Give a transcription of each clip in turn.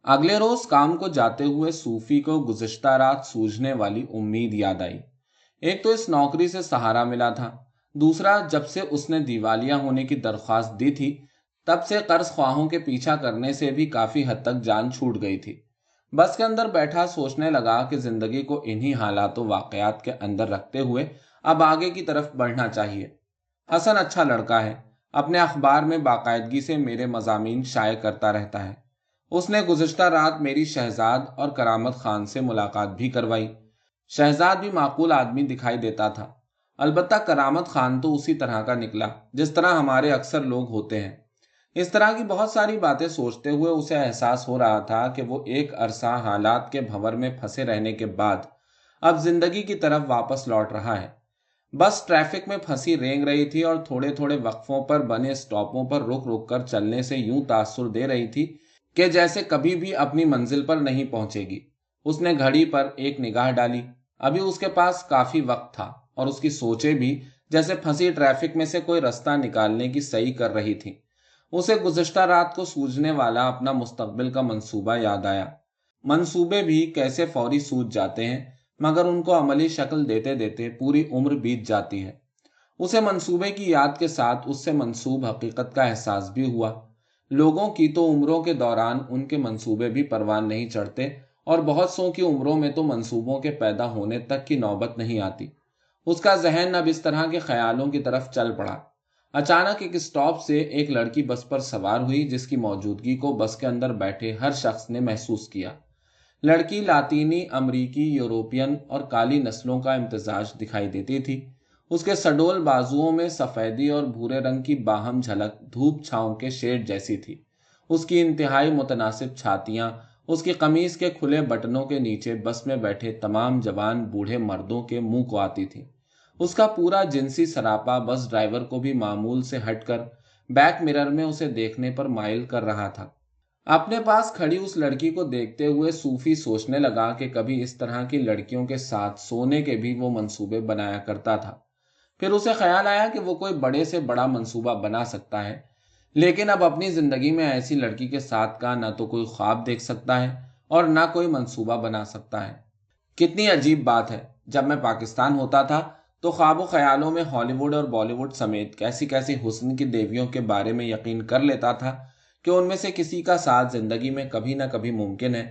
अगले रोज काम को जाते हुए सूफी को गुज़िश्ता रात सूझने वाली उम्मीद याद आई। एक तो इस नौकरी से सहारा मिला था, दूसरा जब से उसने दिवालिया होने की दरख्वास्त दी थी तब से कर्ज ख्वाहों के पीछा करने से भी काफी हद तक जान छूट गई थी। बस के अंदर बैठा सोचने लगा कि जिंदगी को इन्हीं हालातों वाकयात के अंदर रखते हुए अब आगे की तरफ बढ़ना चाहिए। हसन अच्छा लड़का है, अपने अखबार में बाकायदगी से मेरे मजामीन शाये करता रहता है। उसने गुज़िश्ता रात मेरी शहजाद और करामत खान से मुलाकात भी करवाई। शहजाद भी माकूल आदमी दिखाई देता था, अलबत्ता करामत खान तो उसी तरह का निकला जिस तरह हमारे अक्सर लोग होते हैं। इस तरह की बहुत सारी बातें सोचते हुए उसे एहसास हो रहा था कि वो एक अरसा हालात के भंवर में फंसे रहने के बाद अब जिंदगी की तरफ वापस लौट रहा है। बस ट्रैफिक में फंसी रेंग रही थी और थोड़े थोड़े वक्फों पर बने स्टॉपों पर रुक रुक कर चलने से यूं तासुर दे रही थी कि जैसे कभी भी अपनी मंजिल पर नहीं पहुंचेगी। उसने घड़ी पर एक निगाह डाली। अभी उसके पास काफी वक्त था और उसकी सोचें भी जैसे फंसी ट्रैफिक में से कोई रास्ता निकालने की सही कर रही थी। उसे गुज़िश्ता रात को सूझने वाला अपना मुस्तकबिल का मंसूबा याद आया। मंसूबे भी कैसे फौरी सूझ जाते हैं, मगर उनको अमली शक्ल देते देते पूरी उम्र बीत जाती है। उसे मंसूबे की याद के साथ उससे मंसूब हकीकत का एहसास भी हुआ। लोगों की तो उम्रों के दौरान उनके मंसूबे भी परवान नहीं चढ़ते और बहुत सौ की उम्रों में तो मंसूबों के पैदा होने तक की नौबत नहीं आती। उसका जहन अब इस तरह के ख्यालों की तरफ चल पड़ा। अचानक एक स्टॉप से एक लड़की बस पर सवार हुई जिसकी मौजूदगी को बस के अंदर बैठे हर शख्स ने महसूस किया। लड़की लातीनी, अमरीकी, यूरोपियन और काली नस्लों का इम्तिजाज दिखाई देती थी। उसके सडोल बाजुओं में सफेदी और भूरे रंग की बाहम झलक धूप छांव के शेड जैसी थी। उसकी इंतहाई मुतनासिब छातियां उसकी कमीज के खुले बटनों के नीचे बस में बैठे तमाम जवान बूढ़े मर्दों के मुंह को आती थी। उसका पूरा जिनसी सरापा बस ड्राइवर को भी मामूल से हटकर बैक मिरर में उसे देखने पर माइल कर रहा था। अपने पास खड़ी उस लड़की को देखते हुए सूफी सोचने लगा कि कभी इस तरह की लड़कियों के साथ सोने के भी वो मंसूबे बनाया करता था। फिर उसे ख्याल आया कि वो कोई बड़े से बड़ा मंसूबा बना सकता है, लेकिन अब अपनी जिंदगी में ऐसी लड़की के साथ का ना तो कोई ख्वाब देख सकता है और ना कोई मंसूबा बना सकता है। कितनी अजीब बात है, जब मैं पाकिस्तान होता था तो ख्वाबों ख्यालों में हॉलीवुड और बॉलीवुड समेत कैसी कैसी हुस्न की देवियों के बारे में यकीन कर लेता था कि उनमें से किसी का साथ जिंदगी में कभी ना कभी मुमकिन है।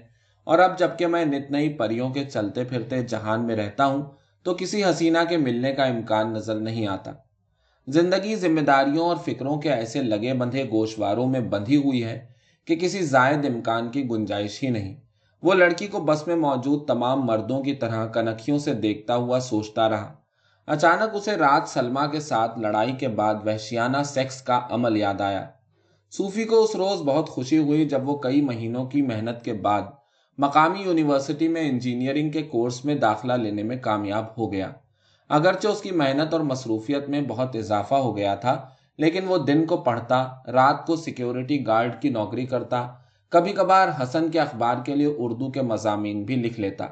और अब जबकि मैं नित नई परियों के चलते फिरते जहान में रहता हूं तो किसी हसीना के मिलने का इम्कान नजर नहीं आता। जिंदगी जिम्मेदारियों और फिक्रों के ऐसे लगे बंधे गोशवारों में बंधी हुई है कि किसी जायद इम्कान की गुंजाइश ही नहीं। वो लड़की को बस में मौजूद तमाम मर्दों की तरह कनखियों से देखता हुआ सोचता रहा। अचानक उसे रात सलमा के साथ लड़ाई के बाद वहशियाना सेक्स का अमल याद आया। सूफी को उस रोज बहुत खुशी हुई जब वो कई महीनों की मेहनत के बाद मकामी यूनिवर्सिटी में इंजीनियरिंग के कोर्स में दाखिला लेने में कामयाब हो गया। अगरचे उसकी मेहनत और मसरूफियत में बहुत इजाफा हो गया था, लेकिन वो दिन को पढ़ता, रात को सिक्योरिटी गार्ड की नौकरी करता, कभी कभार हसन के अखबार के लिए उर्दू के मजामीन भी लिख लेता,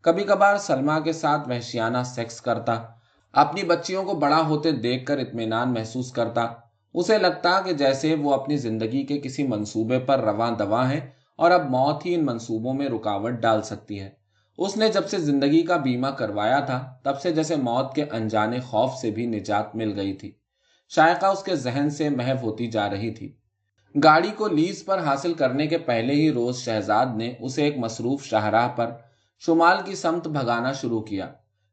कभी कभार सलमा के साथ वहशियाना सेक्स करता, अपनी बच्चियों को बड़ा होते देखकर इत्मीनान महसूस करता। उसे लगता कि जैसे वो अपनी जिंदगी के किसी मंसूबे पर रवां दवा है और अब मौत ही इन मंसूबों में रुकावट डाल सकती है। उसने जब से जिंदगी का बीमा करवाया था तब से जैसे मौत के अनजाने खौफ से भी निजात मिल गई थी। शायका उसके जहन से महव होती जा रही थी। गाड़ी को लीज पर हासिल करने के पहले ही रोज शहजाद ने उसे एक मसरूफ शाहराह पर शुमाल की समत भगाना शुरू किया।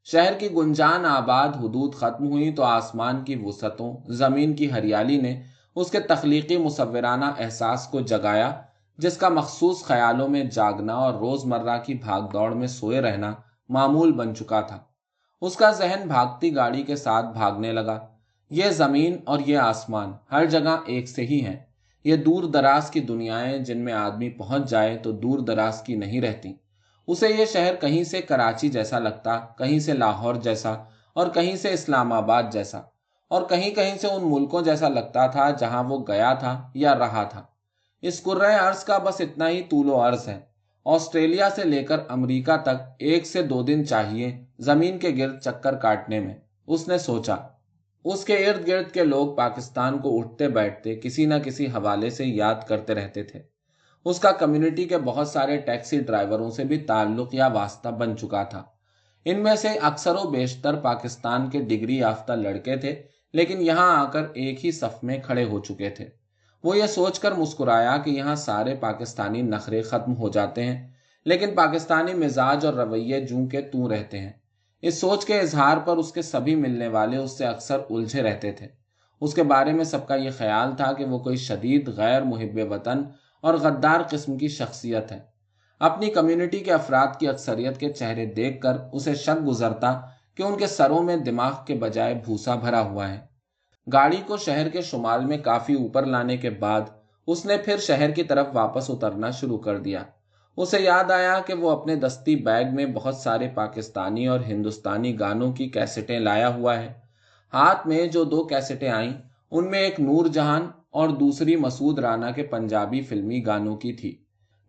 शहर की गुंजान आबाद हुदूद खत्म हुई तो आसमान की वुसअतों, जमीन की हरियाली ने उसके तख्लीकी मुसव्विराना एहसास को जगाया, जिसका मखसूस ख्यालों में जागना और रोजमर्रा की भागदौड़ में सोए रहना मामूल बन चुका था। उसका जहन भागती गाड़ी के साथ भागने लगा। यह जमीन और यह आसमान हर जगह एक से ही हैं। ये दूर दराज की दुनियाएं जिनमें आदमी पहुंच जाए तो दूर दराज की नहीं रहती। उसे यह शहर कहीं से कराची जैसा लगता, कहीं से लाहौर जैसा और कहीं से इस्लामाबाद जैसा, और कहीं कहीं से उन मुल्कों जैसा लगता था जहां वो गया था या रहा था। इस कुर्रे अर्ज का बस इतना ही तूलो अर्ज है। ऑस्ट्रेलिया से लेकर अमेरिका तक 1 से 2 दिन चाहिए जमीन के गिर्द चक्कर काटने में, उसने सोचा। उसके इर्द गिर्द के लोग पाकिस्तान को उठते बैठते किसी न किसी हवाले से याद करते रहते थे। اس کا کمیونٹی کے بہت سارے ٹیکسی ڈرائیوروں سے بھی تعلق یا واسطہ بن چکا تھا۔ ان میں سے اکثر و بیشتر پاکستان کے ڈگری یافتہ لڑکے تھے، لیکن یہاں آ کر ایک ہی صف میں کھڑے ہو چکے تھے۔ وہ یہ سوچ کر مسکرایا کہ یہاں سارے پاکستانی نخرے ختم ہو جاتے ہیں، لیکن پاکستانی مزاج اور رویے جوں کے توں رہتے ہیں۔ اس سوچ کے اظہار پر اس کے سبھی ملنے والے اس سے اکثر الجھے رہتے تھے۔ اس کے بارے میں سب کا یہ خیال تھا کہ وہ کوئی شدید غیر محب وطن اور غدار قسم کی شخصیت ہے۔ اپنی کمیونٹی کے افراد کی اکثریت کے چہرے دیکھ کر اسے شک گزرتا کہ ان کے سروں میں دماغ کے بجائے بھوسا بھرا ہوا ہے۔ گاڑی کو شہر کے شمال میں کافی اوپر لانے کے بعد اس نے پھر شہر کی طرف واپس اترنا شروع کر دیا۔ اسے یاد آیا کہ وہ اپنے دستی بیگ میں بہت سارے پاکستانی اور ہندوستانی گانوں کی کیسٹیں لایا ہوا ہے۔ ہاتھ میں جو 2 کیسٹیں آئیں ان میں ایک نور جہان اور دوسری مسعود رانا کے پنجابی فلمی گانوں کی تھی۔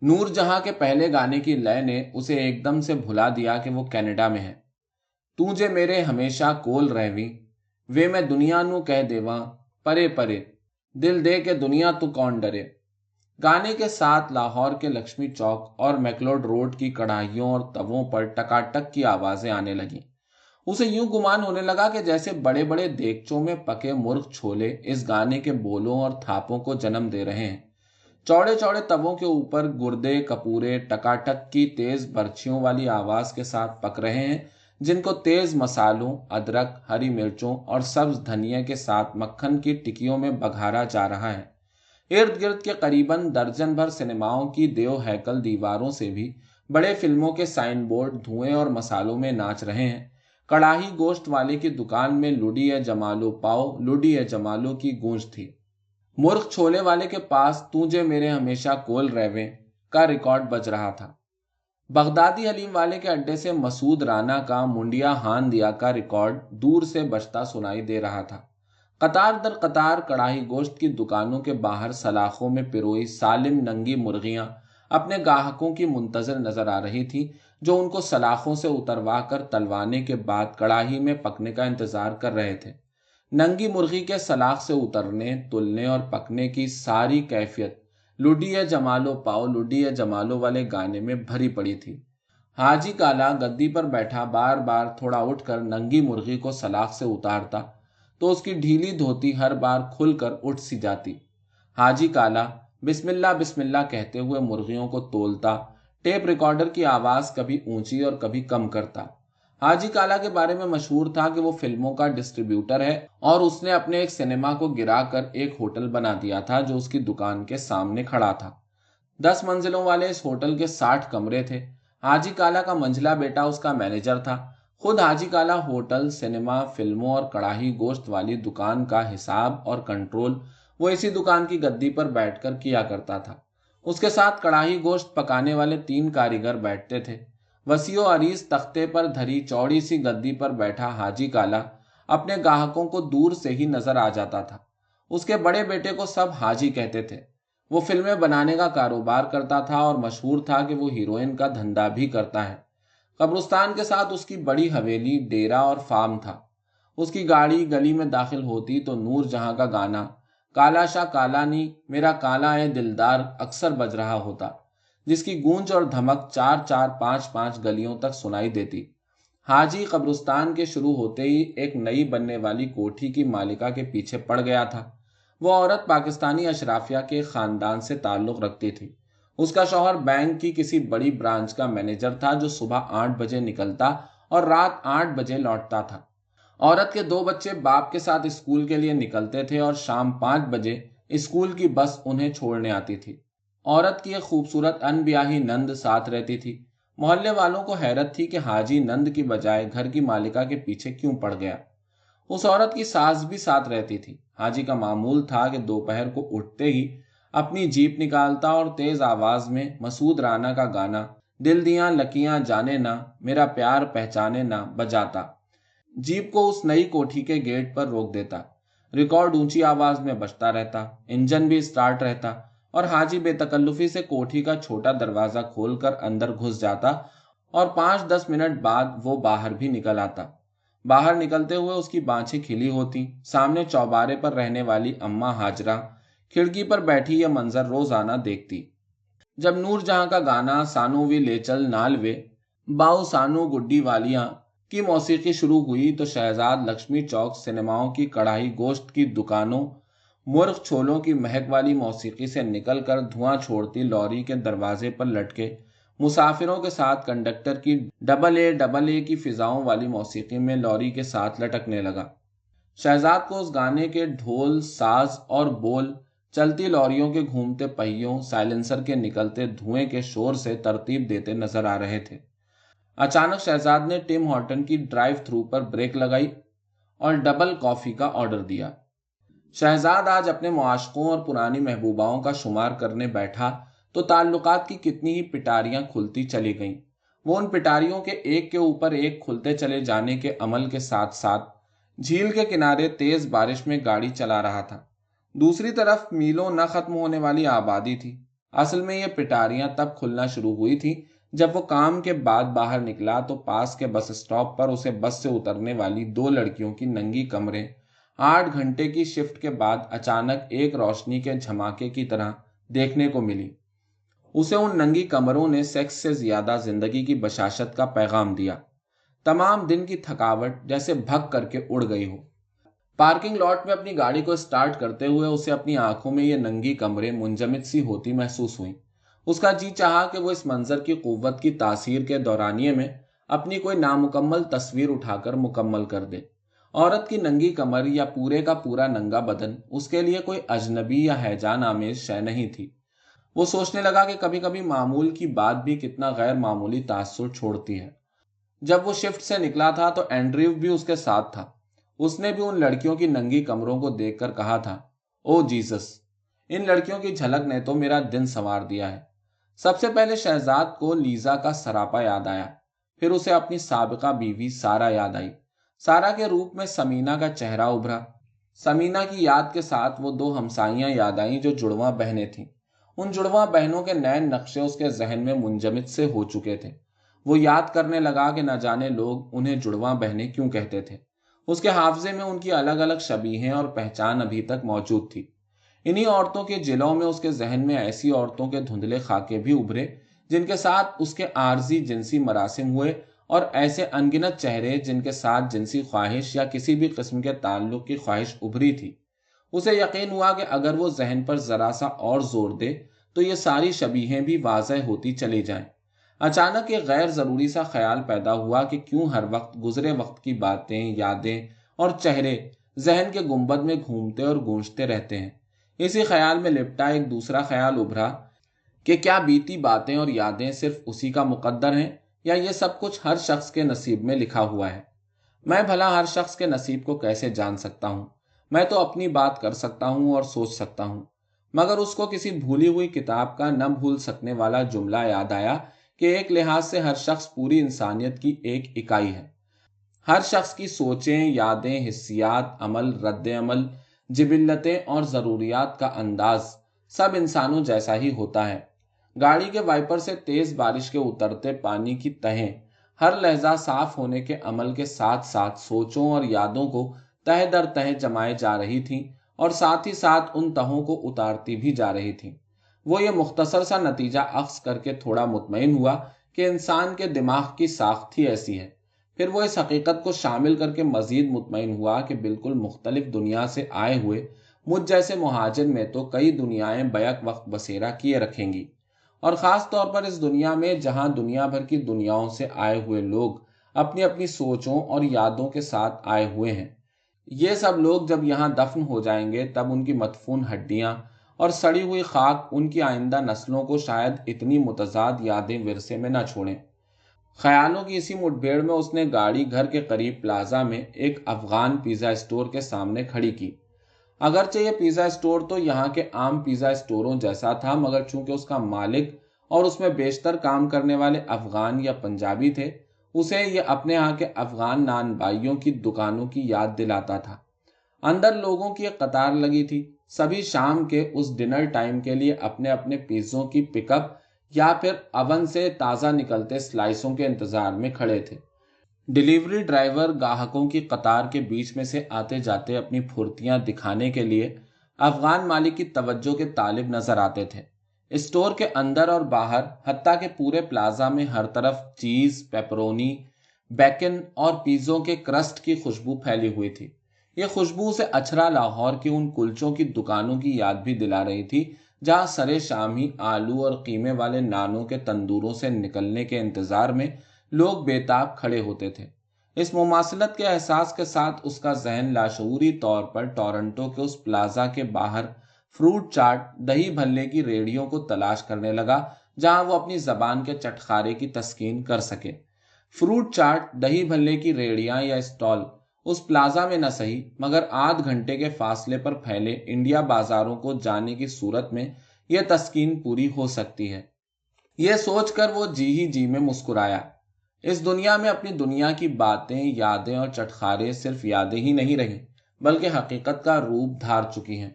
نور جہاں کے پہلے گانے کی لے نے اسے ایک دم سے بھلا دیا کہ وہ کینیڈا میں ہے۔ تو جے میرے ہمیشہ کول رہویں، وے میں دنیا نو کہہ دیواں پرے پرے، دل دے کے دنیا تو کون ڈرے۔ گانے کے ساتھ لاہور کے لکشمی چوک اور میکلوڈ روڈ کی کڑھائیوں اور تووں پر ٹکاٹک کی آوازیں آنے لگیں۔ اسے یوں گمان ہونے لگا کہ جیسے بڑے بڑے دیگچوں میں پکے مرغ چھولے اس گانے کے بولوں اور تھاپوں کو جنم دے رہے ہیں۔ چوڑے چوڑے تووں کے اوپر گردے کپورے ٹکاٹک کی تیز برچھیوں والی آواز کے ساتھ پک رہے ہیں، جن کو تیز مسالوں، ادرک، ہری مرچوں اور سبز دھنیا کے ساتھ مکھن کی ٹکیوں میں بگھارا جا رہا ہے۔ ارد گرد کے قریباً درجن بھر سنیماؤں کی دیو ہیکل دیواروں سے بھی بڑے فلموں کے سائن بورڈ دھوئیں اور مسالوں میں ناچ رہے ہیں۔ کڑاہی گوشت والے کی دکان میں لوڈی ہے جمالو پاؤ، لوڈی ہے جمالو کی گونج تھی۔ مرغ چھولے والے کے پاس تجھے میرے ہمیشہ کول رہویں کا ریکارڈ بج رہا تھا۔ بغدادی حلیم والے کے اڈے سے مسعود رانا کا منڈیا ہان دیا کا ریکارڈ دور سے بجتا سنائی دے رہا تھا۔ قطار در قطار کڑاہی گوشت کی دکانوں کے باہر سلاخوں میں پروئی سالم ننگی مرغیاں اپنے گاہکوں کی منتظر نظر آ رہی تھی، جو ان کو سلاخوں سے اتروا کر تلوانے کے بعد کڑاہی میں پکنے کا انتظار کر رہے تھے۔ ننگی مرغی کے سلاخ سے اترنے، تلنے اور پکنے کی ساری کیفیت لوڈی ہے جمالو پاؤ لوڈی ہے جمالو والے گانے میں بھری پڑی تھی۔ حاجی کالا گدی پر بیٹھا بار بار تھوڑا اٹھ کر ننگی مرغی کو سلاخ سے اتارتا تو اس کی ڈھیلی دھوتی ہر بار کھل کر اٹھ سی جاتی۔ حاجی کالا بسم اللہ کہتے ہوئے مرغیوں کو تولتا، ٹیپ ریکارڈر کی آواز کبھی اونچی اور کبھی کم کرتا۔ حاجی کالا کے بارے میں مشہور تھا کہ وہ فلموں کا ڈسٹریبیوٹر ہے اور اس نے اپنے ایک سینما کو گرا کر ایک ہوٹل بنا دیا تھا جو اس کی دکان کے سامنے کھڑا تھا۔ 10 منزلوں والے اس ہوٹل کے 60 کمرے تھے۔ حاجی کالا کا منجلا بیٹا اس کا مینیجر تھا۔ خود حاجی کالا ہوٹل، سینما، فلموں اور کڑاہی گوشت والی دکان کا حساب اور کنٹرول وہ اسی دکان کی گدی پر بیٹھ کر کیا کرتا تھا۔ اس کے ساتھ کڑاہی گوشت پکانے والے 3 کاریگر بیٹھتے تھے۔ وسیع و عریض تختے پر دھری چوڑی سی گدی پر بیٹھا حاجی کالا اپنے گاہکوں کو دور سے ہی نظر آ جاتا تھا۔ اس کے بڑے بیٹے کو سب حاجی کہتے تھے۔ وہ فلمیں بنانے کا کاروبار کرتا تھا اور مشہور تھا کہ وہ ہیروئن کا دھندا بھی کرتا ہے۔ قبرستان کے ساتھ اس کی بڑی حویلی، ڈیرا اور فارم تھا۔ اس کی گاڑی گلی میں داخل ہوتی تو نور جہاں کا گانا کالا شاہ کالا نی میرا کالا ہے دلدار اکثر بج رہا ہوتا، جس کی گونج اور دھمک 4 5 گلیوں تک سنائی دیتی۔ حاجی قبرستان کے شروع ہوتے ہی ایک نئی بننے والی کوٹھی کی مالکہ کے پیچھے پڑ گیا تھا۔ وہ عورت پاکستانی اشرافیہ کے خاندان سے تعلق رکھتی تھی۔ اس کا شوہر بینک کی کسی بڑی برانچ کا مینیجر تھا جو صبح 8 بجے نکلتا اور رات 8 بجے لوٹتا تھا۔ عورت کے 2 بچے باپ کے ساتھ اسکول کے لیے نکلتے تھے اور شام 5 بجے اسکول کی بس انہیں چھوڑنے آتی تھی۔ عورت کی ایک خوبصورت ان بیاہی نند ساتھ رہتی تھی۔ محلے والوں کو حیرت تھی کہ حاجی نند کی بجائے گھر کی مالکہ کے پیچھے کیوں پڑ گیا۔ اس عورت کی ساس بھی ساتھ رہتی تھی۔ حاجی کا معمول تھا کہ دوپہر کو اٹھتے ہی اپنی جیپ نکالتا اور تیز آواز میں مسعود رانا کا گانا دل دیاں لکیاں جانے نہ میرا پیار پہچانے نہ بجاتا۔ جیپ کو اس نئی کوٹھی کے گیٹ پر روک دیتا۔ ریکارڈ اونچی آواز میں بجتا رہتا، انجن بھی سٹارٹ رہتا اور حاجی بے تکلفی سے کوٹھی کا چھوٹا دروازہ کھول کر اندر گھس جاتا اور 5-10 منٹ بعد وہ باہر بھی نکل آتا۔ باہر نکلتے ہوئے اس کی بانچیں کھلی ہوتی۔ سامنے چوبارے پر رہنے والی اماں ہاجرہ کھڑکی پر بیٹھی یہ منظر روزانہ دیکھتی۔ जब नूर जहां का गाना सानू वी ले चल नालवे बाऊ सानू गुड्डी वालियां की मौसीकी शुरू हुई तो शहजाद लक्ष्मी चौक सिनेमाओं की कढ़ाई गोश्त की दुकानों मुर्ग छोलों की महक वाली मौसीकी से निकलकर धुआं छोड़ती लॉरी के दरवाजे पर लटके मुसाफिरों के साथ कंडक्टर की डबल ए की फिजाओं वाली मौसीकी में लॉरी के साथ लटकने लगा। शहजाद को उस गाने के ढोल साज और बोल चलती लॉरियों के घूमते पहियों साइलेंसर के निकलते धुएं के शोर से तरतीब देते नजर आ रहे थे। अचानक शहजाद ने टिम हॉर्टन की ड्राइव थ्रू पर ब्रेक लगाई और डबल कॉफी का ऑर्डर दिया। शहजाद आज अपने मुआशकों और पुरानी महबूबाओं का शुमार करने बैठा तो ताल्लुकात की कितनी ही पिटारियां खुलती चली गईं। वो उन पिटारियों के एक के ऊपर एक खुलते चले जाने के अमल के साथ साथ झील के किनारे तेज बारिश में गाड़ी चला रहा था। दूसरी तरफ मीलों न खत्म होने वाली आबादी थी। असल में ये पिटारियां तब खुलना शुरू हुई थी जब वो काम के बाद बाहर निकला तो पास के बस स्टॉप पर उसे बस से उतरने वाली दो लड़कियों की नंगी कमरें 8 घंटे की शिफ्ट के बाद अचानक एक रोशनी के झमाके की तरह देखने को मिली। उसे उन नंगी कमरों ने सेक्स से ज्यादा जिंदगी की बशाशत का पैगाम दिया। तमाम दिन की थकावट जैसे भग करके उड़ गई हो। पार्किंग लॉट में अपनी गाड़ी को स्टार्ट करते हुए उसे अपनी आंखों में ये नंगी कमरें मुंजमद सी होती महसूस हुई। उसका जी चाहा कि वो इस मंजर की कुव्वत की तासीर के दौरानिये में अपनी कोई नामुकम्मल तस्वीर उठाकर मुकम्मल कर दे। औरत की नंगी कमर या पूरे का पूरा नंगा बदन उसके लिए कोई अजनबी या हैजान आमेज शय नहीं थी। वो सोचने लगा कि कभी कभी मामूल की बात भी कितना गैर मामूली तासुर छोड़ती है। जब वो शिफ्ट से निकला था तो एंड्रयू भी उसके साथ था। उसने भी उन लड़कियों की नंगी कमरों को देखकर कहा था, ओ जीसस, इन लड़कियों की झलक ने तो मेरा दिन संवार दिया है। सबसे पहले शहजाद को लीजा का सरापा याद आया, फिर उसे अपनी साबिका बीवी सारा याद आई। सारा के रूप में समीना का चेहरा उभरा। समीना की याद के साथ वो दो हमसाइयां याद आईं जो जुड़वा बहनें थीं। उन जुड़वा बहनों के नैन नक्शे उसके जहन में मुंजमद से हो चुके थे। वो याद करने लगा कि न जाने लोग उन्हें जुड़वा बहनें क्यों कहते थे। उसके हाफजे में उनकी अलग अलग शबीहें और पहचान अभी तक मौजूद थी। इन्हीं औरतों के जिलों में उसके जहन में ऐसी औरतों के धुंधले खाके भी उभरे जिनके साथ उसके आर्जी जिनसी मरासिम हुए और ऐसे अनगिनत चेहरे जिनके साथ जिनसी ख्वाहिश या किसी भी किस्म के ताल्लुक की ख्वाहिश उभरी थी। उसे यकीन हुआ कि अगर वो जहन पर जरा सा और जोर दे तो ये सारी शबीहें भी वाज़ह होती चली जाएं। अचानक एक गैर जरूरी सा ख्याल पैदा हुआ कि क्यों हर वक्त गुजरे वक्त की बातें, यादें और चेहरे जहन के गुंबद में घूमते और गूंजते रहते हैं। इसी ख्याल में लिपटा एक दूसरा ख्याल उभरा कि क्या बीती बातें और यादें सिर्फ उसी का मुकद्दर हैं या ये सब कुछ हर शख्स के नसीब में लिखा हुआ है। मैं भला हर शख्स के नसीब को कैसे जान सकता हूँ। मैं तो अपनी बात कर सकता हूँ और सोच सकता हूँ। मगर उसको किसी भूली हुई किताब का न भूल सकने वाला जुमला याद आया कि एक लिहाज से हर शख्स पूरी इंसानियत की एक इकाई है। हर शख्स की सोचें, यादें, हिस्सियात, अमल, रद्द अमल, जिबिल्लतें और ज़रूरियात का अंदाज सब इंसानों जैसा ही होता है। गाड़ी के वाइपर से तेज बारिश के उतरते पानी की तहें हर लहजा साफ होने के अमल के साथ साथ सोचों और यादों को तह दर तह जमाए जा रही थीं और साथ ही साथ उन तहों को उतारती भी जा रही थीं। वो ये मुख्तसर सा नतीजा अख्ज़ करके थोड़ा मुतमईन हुआ कि इंसान के दिमाग की साख्त ही ऐसी है। फिर वो इस हकीकत को शामिल करके मजीद मुतमईन हुआ कि बिल्कुल मुख्तलिफ दुनिया से आए हुए मुझ जैसे मुहाजिर में तो कई दुनियाएं बैक वक्त बसेरा किए रखेंगी, और ख़ास तौर पर इस दुनिया में जहां दुनिया भर की दुनियाओं से आए हुए लोग अपनी अपनी सोचों और यादों के साथ आए हुए हैं। ये सब लोग जब यहाँ दफन हो जाएंगे तब उनकी मदफून हड्डियाँ और सड़ी हुई खाक उनकी आइंदा नस्लों को शायद इतनी मुतजाद यादें विरसे में न छोड़ें। ख्यालों की इसी मुठभेड़ में उसने गाड़ी घर के करीब प्लाजा में एक अफगान पिज़्ज़ा स्टोर के सामने खड़ी की। अगरचे ये पिज़्ज़ा स्टोर तो यहाँ के आम पिज़्ज़ा स्टोरों जैसा था, मगर चूंकि उसका मालिक और उसमें बेशतर काम करने वाले अफगान या पंजाबी थे, उसे ये अपने यहाँ के अफगान नान भाइयों की दुकानों की याद दिलाता था। अंदर लोगों की एक कतार लगी थी। सभी शाम के उस डिनर टाइम के लिए अपने अपने पिज्जों की पिकअप या फिर अवन से ताज़ा निकलते स्लाइसों के इंतजार में खड़े थे। डिलीवरी ड्राइवर ग्राहकों की कतार के बीच में से आते जाते अपनी फुर्तियां दिखाने के लिए अफगान मालिक की तवज्जो के तालिब नजर आते थे। اسٹور کے اندر اور باہر حتیٰ کہ پورے پلازا میں ہر طرف چیز، پیپرونی، بیکن اور پیزوں کے کرسٹ کی خوشبو پھیلی ہوئی تھی۔ یہ خوشبو سے اچھرا لاہور کی ان کلچوں کی دکانوں کی یاد بھی دلا رہی تھی جہاں سرے شام ہی آلو اور قیمے والے نانوں کے تندوروں سے نکلنے کے انتظار میں لوگ بے تاب کھڑے ہوتے تھے۔ اس مماثلت کے احساس کے ساتھ اس کا ذہن لاشعوری طور پر ٹورنٹو کے اس پلازا کے باہر فروٹ چاٹ، دہی بھلے کی ریڑھیوں کو تلاش کرنے لگا جہاں وہ اپنی زبان کے چٹخارے کی تسکین کر سکے۔ فروٹ چاٹ، دہی بھلے کی ریڑھیاں یا اسٹال اس پلازا میں نہ سہی مگر آدھ گھنٹے کے فاصلے پر پھیلے انڈیا بازاروں کو جانے کی صورت میں یہ تسکین پوری ہو سکتی ہے۔ یہ سوچ کر وہ جی ہی جی میں مسکرایا۔ اس دنیا میں اپنی دنیا کی باتیں، یادیں اور چٹخارے صرف یادیں ہی نہیں رہیں بلکہ حقیقت کا روپ دھار چکی ہیں۔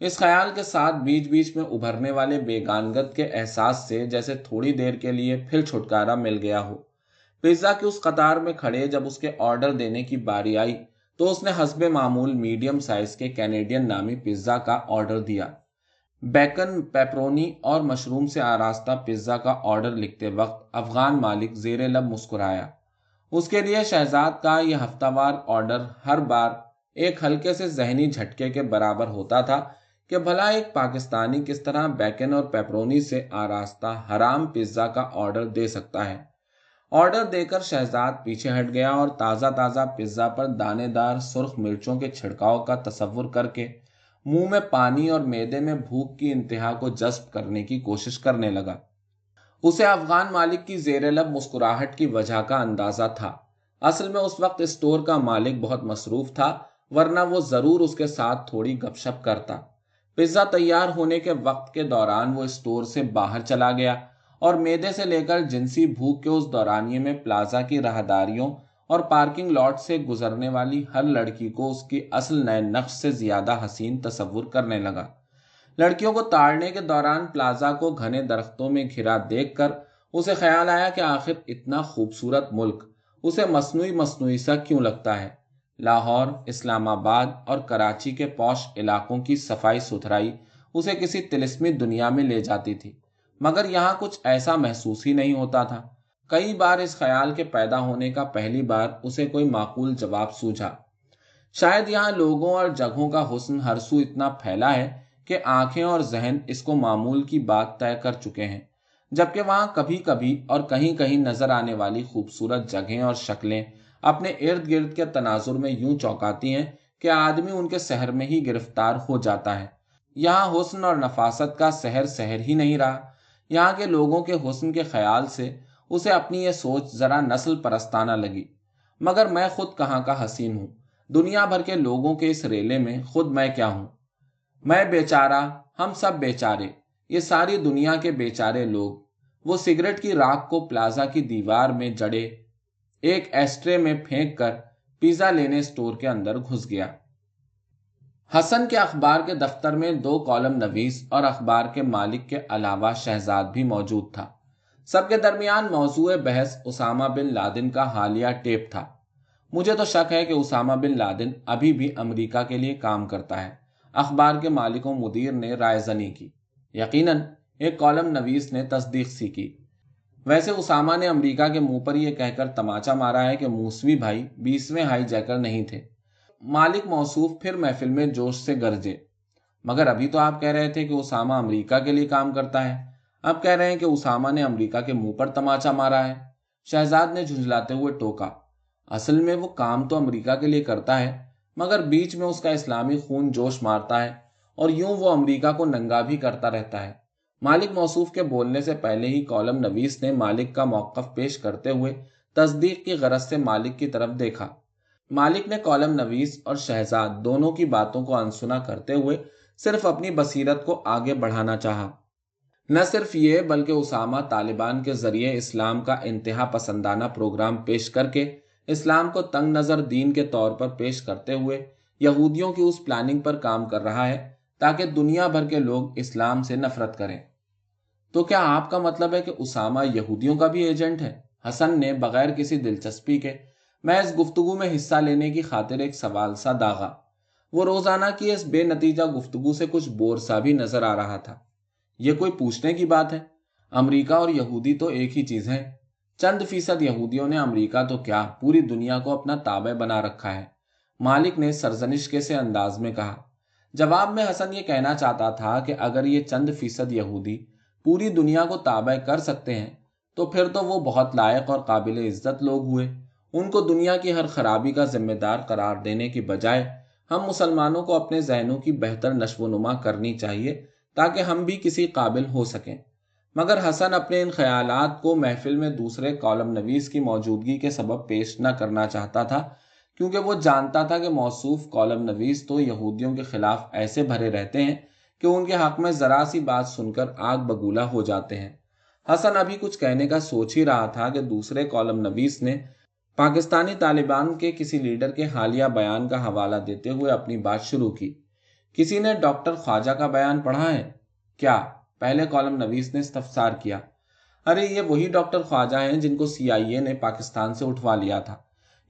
اس خیال کے ساتھ بیچ بیچ میں ابھرنے والے بیگانگت کے احساس سے جیسے تھوڑی دیر کے لیے پھر چھٹکارا مل گیا ہو۔ پیزا کی اس قطار میں کھڑے جب اس کے آرڈر دینے کی باری آئی تو اس نے حسب معمول میڈیم سائز کے کینیڈین نامی پیزا کا آرڈر دیا۔ بیکن، پیپرونی اور مشروم سے آراستہ پیزا کا آرڈر لکھتے وقت افغان مالک زیر لب مسکرایا۔ اس کے لیے شہزاد کا یہ ہفتہ وار آرڈر ہر بار ایک ہلکے سے ذہنی جھٹکے کے برابر ہوتا تھا کہ بھلا ایک پاکستانی کس طرح بیکن اور پیپرونی سے آراستہ حرام پیزا کا آرڈر دے سکتا ہے۔ آرڈر دے کر شہزاد پیچھے ہٹ گیا اور تازہ تازہ پیزا پر دانے دار سرخ مرچوں کے چھڑکاؤ کا تصور کر کے منہ میں پانی اور معدے میں بھوک کی انتہا کو جذب کرنے کی کوشش کرنے لگا۔ اسے افغان مالک کی زیر لب مسکراہٹ کی وجہ کا اندازہ تھا۔ اصل میں اس وقت اسٹور کا مالک بہت مصروف تھا، ورنہ وہ ضرور اس کے ساتھ تھوڑی گپ شپ کرتا۔ پیزا تیار ہونے کے وقت کے دوران وہ اسٹور سے باہر چلا گیا اور معدے سے لے کر جنسی بھوک کے اس دورانیے میں پلازا کی راہداریوں اور پارکنگ لاٹ سے گزرنے والی ہر لڑکی کو اس کی اصل نئے نقش سے زیادہ حسین تصور کرنے لگا۔ لڑکیوں کو تاڑنے کے دوران پلازا کو گھنے درختوں میں گھرا دیکھ کر اسے خیال آیا کہ آخر اتنا خوبصورت ملک اسے مصنوعی سا کیوں لگتا ہے۔ لاہور، اسلام آباد اور کراچی کے پوش علاقوں کی صفائی ستھرائی اسے کسی طلسمی دنیا میں لے جاتی تھی، مگر یہاں کچھ ایسا محسوس ہی نہیں ہوتا تھا۔ کئی بار اس خیال کے پیدا ہونے کا پہلی بار اسے کوئی معقول جواب سوجھا۔ شاید یہاں لوگوں اور جگہوں کا حسن ہر سو اتنا پھیلا ہے کہ آنکھیں اور ذہن اس کو معمول کی بات طے کر چکے ہیں، جبکہ وہاں کبھی کبھی اور کہیں کہیں نظر آنے والی خوبصورت جگہیں اور شکلیں اپنے ارد گرد کے تناظر میں یوں چونکاتی ہیں کہ آدمی ان کے سحر میں ہی گرفتار ہو جاتا ہے۔ یہاں حسن اور نفاست کا سحر ہی نہیں رہا۔ یہاں کے لوگوں کے حسن کے خیال سے اسے اپنی یہ سوچ ذرا نسل پرستانہ لگی۔ مگر میں خود کہاں کا حسین ہوں؟ دنیا بھر کے لوگوں کے اس ریلے میں خود میں کیا ہوں؟ میں بیچارہ، ہم سب بیچارے، یہ ساری دنیا کے بیچارے لوگ۔ وہ سگریٹ کی راکھ کو پلازا کی دیوار میں جڑے ایک ایسٹرے میں پھینک کر پیزا لینے اسٹور کے اندر گھس گیا۔ حسن کے اخبار کے دفتر میں 2 کالم نویس اور اخبار کے مالک کے علاوہ شہزاد بھی موجود تھا۔ سب کے درمیان موضوع بحث اسامہ بن لادن کا حالیہ ٹیپ تھا۔ مجھے تو شک ہے کہ اسامہ بن لادن ابھی بھی امریکہ کے لیے کام کرتا ہے، اخبار کے مالک و مدیر نے رائے زنی کی۔ یقیناً ایک کالم نویس نے تصدیق سی کی۔ ویسے اسامہ نے امریکہ کے منہ پر یہ کہہ کر تماچا مارا ہے کہ موسوی بھائی 20ویں ہائی جیکر نہیں تھے۔ مالک موصوف پھر محفل میں جوش سے گرجے۔ مگر ابھی تو آپ کہہ رہے تھے کہ اسامہ امریکہ کے لیے کام کرتا ہے، اب کہہ رہے ہیں کہ اسامہ نے امریکہ کے منہ پر تماچا مارا ہے۔ شہزاد نے جھنجھلاتے ہوئے ٹوکا۔ اصل میں وہ کام تو امریکہ کے لیے کرتا ہے، مگر بیچ میں اس کا اسلامی خون جوش مارتا ہے اور یوں وہ امریکہ کو ننگا بھی کرتا رہتا ہے۔ مالک موصوف کے بولنے سے پہلے ہی کالم نویس نے مالک کا موقف پیش کرتے ہوئے تصدیق کی غرض سے مالک کی طرف دیکھا۔ مالک نے کالم نویس اور شہزاد دونوں کی باتوں کو انسنا کرتے ہوئے صرف اپنی بصیرت کو آگے بڑھانا چاہا۔ نہ صرف یہ بلکہ اسامہ طالبان کے ذریعے اسلام کا انتہا پسندانہ پروگرام پیش کر کے اسلام کو تنگ نظر دین کے طور پر پیش کرتے ہوئے یہودیوں کی اس پلاننگ پر کام کر رہا ہے تاکہ دنیا بھر کے لوگ اسلام سے نفرت کریں۔ تو کیا آپ کا مطلب ہے کہ اسامہ یہودیوں کا بھی ایجنٹ ہے؟ حسن نے بغیر کسی دلچسپی کے محض گفتگو میں حصہ لینے کی خاطر ایک سوال سا داغا۔ وہ روزانہ کی اس بے نتیجہ گفتگو سے کچھ بور سا بھی نظر آ رہا تھا۔ ये कोई पूछने की बात है? अमेरिका और यहूदी तो एक ही चीज है। चंद फीसद यहूदियों ने अमेरिका तो क्या पूरी दुनिया को अपना ताबे बना रखा है, मालिक ने सरजनिश से अंदाज में कहा। जवाब में हसन ये कहना चाहता था कि अगर ये चंद फीसद यहूदी पूरी दुनिया को ताबे कर सकते हैं तो फिर तो वो बहुत लायक और काबिल इज्जत लोग हुए। उनको दुनिया की हर खराबी का जिम्मेदार करार देने की बजाय हम मुसलमानों को अपने जहनों की बेहतर नश्वनुमा करनी चाहिए ताकि हम भी किसी काबिल हो सकें। मगर हसन अपने इन ख्यालात को महफिल में दूसरे कॉलम नवीस की मौजूदगी के सबब पेश न करना चाहता था, क्योंकि वो जानता था कि मौसूफ कॉलम नवीस तो यहूदियों के खिलाफ ऐसे भरे रहते हैं कि उनके हक में जरा सी बात सुनकर आग बगूला हो जाते हैं। हसन अभी कुछ कहने का सोच ही रहा था कि दूसरे कॉलम नवीस ने पाकिस्तानी तालिबान के किसी लीडर के हालिया बयान का हवाला देते हुए अपनी बात शुरू की। किसी ने डॉक्टर ख्वाजा का बयान पढ़ा है क्या? पहले कॉलम नवीस ने इस्तफसार किया। अरे ये वही डॉक्टर ख्वाजा हैं जिनको CIA ने पाकिस्तान से उठवा लिया था।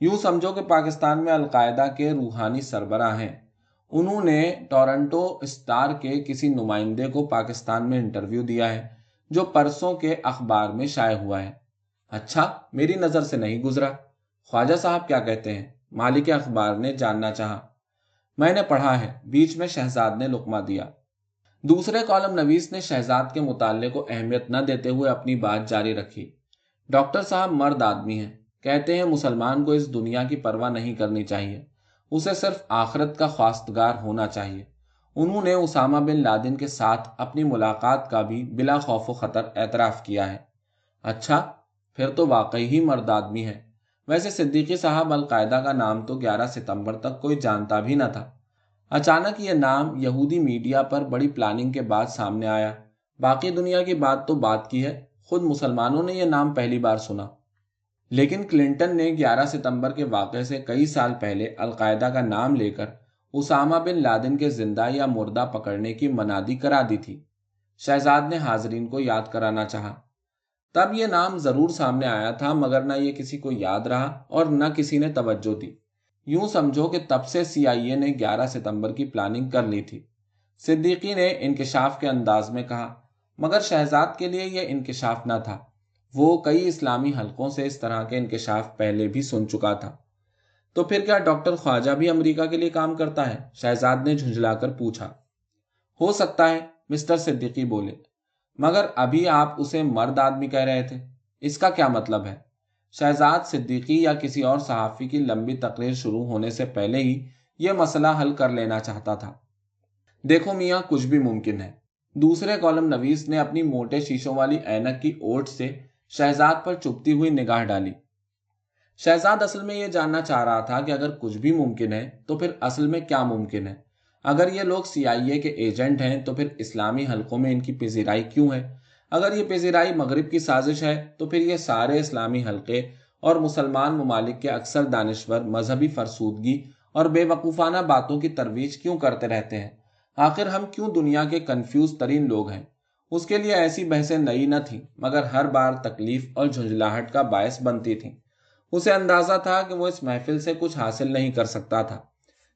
यूं समझो कि पाकिस्तान में अलकायदा के रूहानी सरबराह हैं। उन्होंने टोरंटो स्टार के किसी नुमाइंदे को पाकिस्तान में इंटरव्यू दिया है जो परसों के अखबार में शाये हुआ है। अच्छा, मेरी नजर से नहीं गुजरा। ख्वाजा साहब क्या कहते हैं? मालिक अखबार ने जानना चाहा। मैंने पढ़ा है, बीच में शहजाद ने लुकमा दिया। दूसरे कॉलम नवीस ने शहजाद के मुताले को अहमियत न देते हुए अपनी बात जारी रखी। डॉक्टर साहब मर्द आदमी हैं, कहते हैं मुसलमान को इस दुनिया की परवाह नहीं करनी चाहिए, उसे सिर्फ आखिरत का ख्वास्तगार होना चाहिए। उन्होंने उसामा बिन लादेन के साथ अपनी मुलाकात का भी बिला खौफ व खतर एतराफ किया है। अच्छा, फिर तो वाकई ही मर्द आदमी है। वैसे सिद्दीकी साहब अलकायदा का नाम तो 11 सितंबर तक कोई जानता भी न था। अचानक ये नाम यहूदी मीडिया पर बड़ी प्लानिंग के बाद सामने आया। बाकी दुनिया की बात तो बात की है, खुद मुसलमानों ने यह नाम पहली बार सुना। लेकिन क्लिंटन ने 11 सितंबर के वाक़े से कई साल पहले अलकायदा का नाम लेकर उसामा बिन लादेन के जिंदा या मुर्दा पकड़ने की मनादी करा दी थी। शहजाद ने हाजरीन को याद कराना चाहा। तब यह नाम जरूर सामने आया था, मगर न ये किसी को याद रहा और न किसी ने तवज्जो दी। यूं समझो कि तब से CIA ने 11 सितंबर की प्लानिंग कर ली थी। सिद्दीकी ने इंकिशाफ के अंदाज में कहा। मगर शहजाद के लिए यह इंकिशाफ न था। वो कई इस्लामी हलकों से इस तरह के इंकिशाफ पहले भी सुन चुका था। तो फिर क्या डॉक्टर ख्वाजा भी अमेरिका के लिए काम करता है? शहजाद ने झुंझलाकर पूछा। हो सकता है, मिस्टर सिद्दीकी बोले, मगर अभी आप उसे मर्द आदमी कह रहे थे, इसका क्या मतलब है? शहजाद सिद्दीकी या किसी और सहाफ़ी की लंबी तकरीर शुरू होने से पहले ही यह मसला हल कर लेना चाहता था। देखो मियाँ, कुछ भी मुमकिन है। दूसरे कॉलम नवीस ने अपनी मोटे शीशों वाली ऐनक की ओट से शहजाद पर चुभती हुई निगाह डाली। शहजाद असल में यह जानना चाह रहा था कि अगर कुछ भी मुमकिन है तो फिर असल में क्या मुमकिन है। अगर ये लोग CIA के एजेंट हैं तो फिर इस्लामी हलकों में इनकी पिजीराई क्यों है? अगर ये पिजीराई मगरिब की साजिश है तो फिर ये सारे इस्लामी हलके और मुसलमान ममालिक के अक्सर दानिश्वर मजहबी फरसूदगी और बेवकूफ़ाना बातों की तरवीज क्यों करते रहते हैं? आखिर हम क्यों दुनिया के कंफ्यूज तरीन लोग हैं? उसके लिए ऐसी बहसें नई न थी, मगर हर बार तकलीफ और झुंझलाहट का बायस बनती थी। उसे अंदाजा था कि वो इस महफिल से कुछ हासिल नहीं कर सकता था।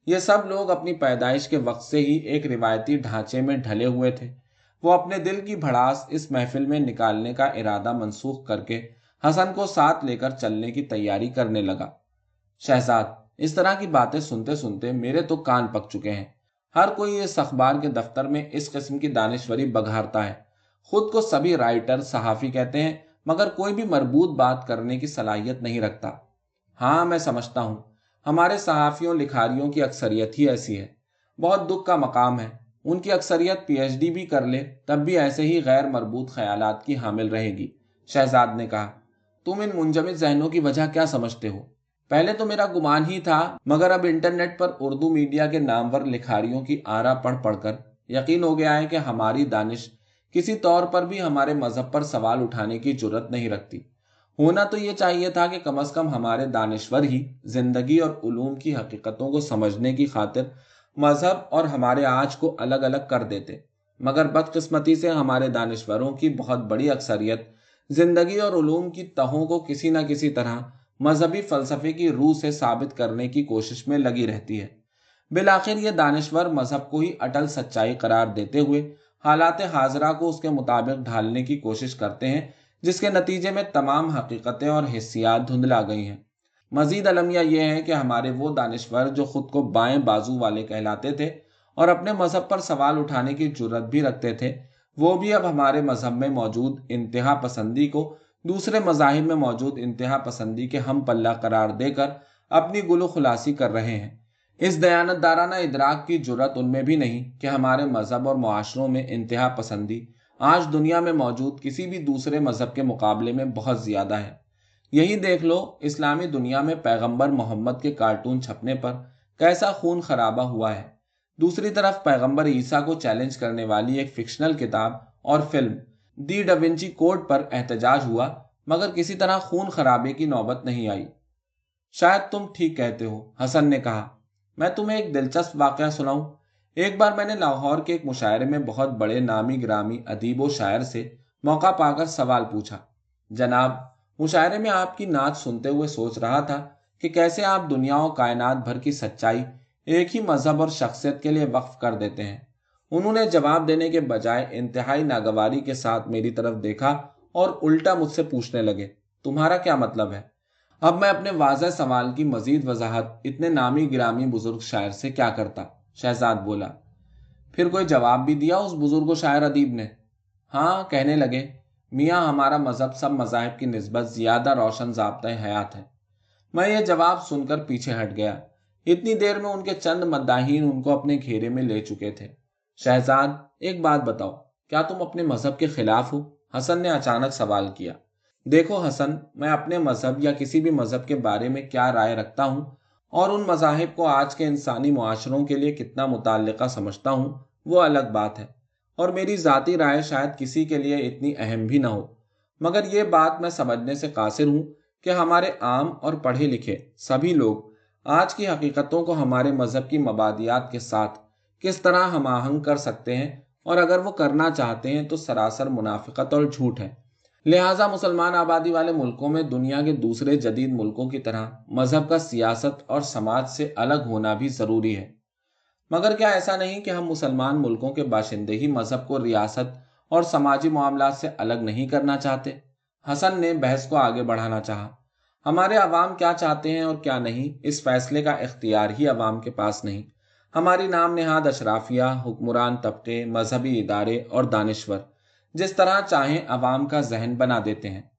ये सब लोग अपनी पैदाइश के वक्त से ही एक रिवायती ढांचे में ढले हुए थे। वो अपने दिल की भड़ास इस महफिल में निकालने का इरादा मनसूख करके हसन को साथ लेकर चलने की तैयारी करने लगा। शहजाद, इस तरह की बातें सुनते सुनते मेरे तो कान पक चुके हैं। हर कोई इस अखबार के दफ्तर में इस किस्म की दानिश्वरी बघारता है। खुद को सभी राइटर सहाफ़ी कहते हैं, मगर कोई भी मरबूत बात करने की सलाहियत नहीं रखता। हाँ, मैं समझता हूँ, हमारे सहाफ़ियों लिखारियों की अक्सरियत ही ऐसी है। बहुत दुख का मकाम है, उनकी अक्सरियत PhD भी कर ले तब भी ऐसे ही गैर मरबूत ख्यालात की हामिल रहेगी। शहजाद ने कहा, तुम इन मुंजमद जहनों की वजह क्या समझते हो? पहले तो मेरा गुमान ही था, मगर अब इंटरनेट पर उर्दू मीडिया के नामवर लिखारियों की आरा पढ़ पढ़कर यकीन हो गया है कि हमारी दानिश किसी तौर पर भी हमारे मजहब पर सवाल उठाने की जुर्रत नहीं रखती। होना तो ये चाहिए था कि कम अज कम हमारे दानिश्वर ही जिंदगी और उलूम की हकीकतों को समझने की खातिर मजहब और हमारे आज को अलग अलग कर देते। मगर बदकिस्मती से हमारे दानिश्वरों की बहुत बड़ी अक्सरियत जिंदगी और उलूम की तहों को किसी न किसी तरह मजहबी फलसफे की रूह से साबित करने की कोशिश में लगी रहती है। बिलाखिर ये दानिश्वर मजहब को ही अटल सच्चाई करार देते हुए हालात हाजरा को उसके मुताबिक ढालने की कोशिश करते हैं, जिसके नतीजे में तमाम हकीकतें और हिस्सियात धुंधला गई हैं। मजीद अलमिया यह है कि हमारे वो दानिश्वर जो खुद को बाएं बाजू वाले कहलाते थे और अपने मजहब पर सवाल उठाने की जुर्रत भी रखते थे, वो भी अब हमारे मजहब में मौजूद इंतहा पसंदी को दूसरे मजाहिब में मौजूद इंतहा पसंदी के हम पल्ला करार देकर अपनी गुलो खुलासी कर रहे हैं। इस दयानतदाराना इदराक की जुर्रत उनमें भी नहीं कि हमारे मजहब और मुआशरों में इंतहा पसंदी आज दुनिया में मौजूद किसी भी दूसरे मजहब के मुकाबले में बहुत ज्यादा है। यही देख लो, इस्लामी दुनिया में पैगंबर मोहम्मद के कार्टून छपने पर कैसा खून खराबा हुआ है। दूसरी तरफ पैगंबर ईसा को चैलेंज करने वाली एक फिक्शनल किताब और फिल्म दी डाविंची कोड पर एहतजाज हुआ, मगर किसी तरह खून खराबे की नौबत नहीं आई। शायद तुम ठीक कहते हो, हसन ने कहा। मैं तुम्हें एक दिलचस्प वाकया सुनाऊं। एक बार मैंने लाहौर के एक मुशायरे में बहुत बड़े नामी ग्रामी अदीब व शायर से मौका पाकर सवाल पूछा। जनाब, मुशायरे में आपकी नात सुनते हुए सोच रहा था कि कैसे आप दुनिया और कायनात भर की सच्चाई एक ही मजहब और शख्सियत के लिए वक्फ कर देते हैं। उन्होंने जवाब देने के बजाय इंतहाई नागवारी के साथ मेरी तरफ देखा और उल्टा मुझसे पूछने लगे, तुम्हारा क्या मतलब है? अब मैं अपने वाज़ह सवाल की मजीद वजाहत इतने नामी गिरामी बुजुर्ग शायर से क्या करता? शहजाद बोला। फिर कोई जवाब भी दिया उस बुजुर्ग शायर अदीब ने? हाँ, कहने लगे, मियाँ, हमारा मजहब सब मजाहिब की निस्बत ज्यादा रोशन ज़ाब्ता हयात है। मैं ये जवाब सुनकर पीछे हट गया। इतनी देर में उनके चंद मद्दाहीन उनको अपने घेरे में ले चुके थे। शहजाद, एक बात बताओ, क्या तुम अपने मजहब के खिलाफ हो? हसन ने अचानक सवाल किया। देखो हसन, मैं अपने मजहब या किसी भी मजहब के बारे में क्या राय रखता हूँ और उन मजाहिब को आज के इंसानी मुआशरों के लिए कितना मुताल्लिका समझता हूँ, वो अलग बात है, और मेरी जाती राय शायद किसी के लिए इतनी अहम भी ना हो। मगर ये बात मैं समझने से कासिर हूँ कि हमारे आम और पढ़े लिखे सभी लोग आज की हकीकतों को हमारे मजहब की मबादियात के साथ किस तरह हम आहंग कर सकते हैं, और अगर वो करना चाहते हैं तो सरासर मुनाफिकत और झूठ है। लिहाजा मुसलमान आबादी वाले मुल्कों में दुनिया के दूसरे जदीद मुल्कों की तरह मजहब का सियासत और समाज से अलग होना भी जरूरी है। मगर क्या ऐसा नहीं कि हम मुसलमान मुल्कों के बाशिंदे ही मजहब को रियासत और समाजी मामलात से अलग नहीं करना चाहते? हसन ने बहस को आगे बढ़ाना चाहा। हमारे अवाम क्या चाहते हैं और क्या नहीं, इस फैसले का इख्तियार ही अवाम के पास नहीं। हमारी नाम नेहाद अशराफिया, हुक्मरान तबके, मजहबी इदारे और दानिश्वर जिस तरह चाहें अवाम का जहन बना देते हैं।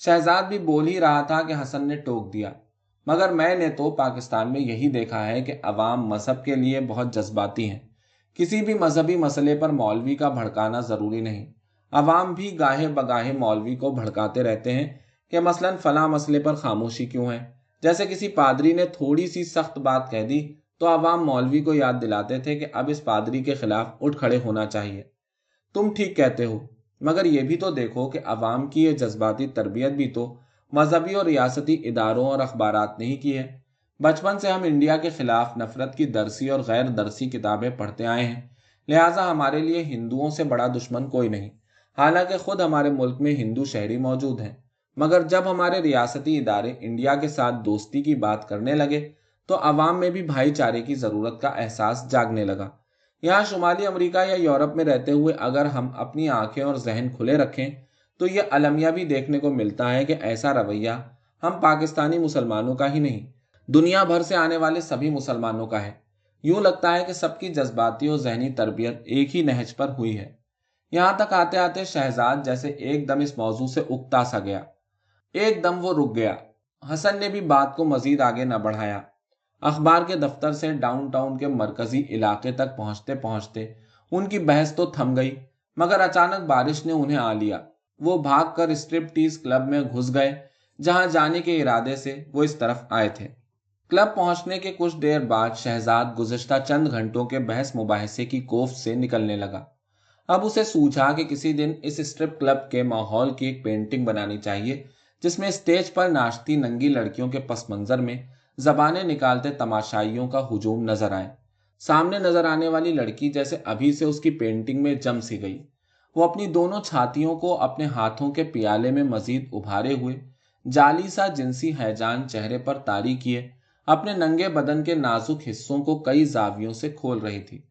शहजाद भी बोल ही रहा था कि हसन ने टोक दिया, मगर मैंने तो पाकिस्तान में यही देखा है कि अवाम मजहब के लिए बहुत जज्बाती हैं। किसी भी मजहबी मसले पर मौलवी का भड़काना जरूरी नहीं। अवाम भी गाहे बगाहे मौलवी को भड़काते रहते हैं कि मसलन फला मसले पर खामोशी क्यों है। जैसे किसी पादरी ने थोड़ी सी सख्त बात कह दी तो अवाम मौलवी को याद दिलाते थे कि अब इस पादरी के खिलाफ उठ खड़े होना चाहिए। तुम ठीक कहते हो, मगर यह भी तो देखो कि अवाम की ये जज्बाती तरबियत भी तो मजहबी और रियासती इदारों और अखबारात ने ही की है। बचपन से हम इंडिया के खिलाफ नफरत की दरसी और गैर दरसी किताबें पढ़ते आए हैं, लिहाजा हमारे लिए हिंदुओं से बड़ा दुश्मन कोई नहीं। हालांकि खुद हमारे मुल्क में हिंदू शहरी मौजूद हैं, मगर जब हमारे रियासती इदारे इंडिया के साथ दोस्ती की बात करने लगे तो अवाम में भी भाईचारे की जरूरत का एहसास जागने लगा। यहाँ शुमाली अमेरिका या यूरोप में रहते हुए अगर हम अपनी आंखें और जहन खुले रखें तो ये अलमिया भी देखने को मिलता है कि ऐसा रवैया हम पाकिस्तानी मुसलमानों का ही नहीं, दुनिया भर से आने वाले सभी मुसलमानों का है। यूं लगता है कि सबकी जज्बाती और जहनी तरबियत एक ही नहज पर हुई है। यहाँ तक आते आते शहजाद जैसे एकदम इस मौजू से उकता सा गया। एकदम वो रुक गया। हसन ने भी बात को मजीद आगे न बढ़ाया। अखबार के दफ्तर से डाउनटाउन के मरकजी इलाके तक पहुंचते पहुंचते उनकी बहस तो थम गई, मगर अचानक बारिश ने उन्हें आ लिया। वो भागकर स्ट्रिप टीज क्लब में घुस गए, जहां जाने के इरादे से वो इस तरफ आए थे। क्लब पहुंचने के कुछ देर बाद शहजाद गुज़िश्ता चंद घंटों के बहस मुबाहिसे की कोफ से निकलने लगा। अब उसे सूझा कि किसी दिन इस स्ट्रिप क्लब के माहौल की एक पेंटिंग बनानी चाहिए, जिसमें स्टेज पर नाचती नंगी लड़कियों के पस मंजर में जबानें निकालते तमाशाइयों का हुजूम नजर आए। सामने नजर आने वाली लड़की जैसे अभी से उसकी पेंटिंग में जम सी गई। वो अपनी दोनों छातियों को अपने हाथों के पियाले में मजीद उभारे हुए जाली सा जिनसी हैजान चेहरे पर तारी किए अपने नंगे बदन के नाजुक हिस्सों को कई जावियों से खोल रही थी।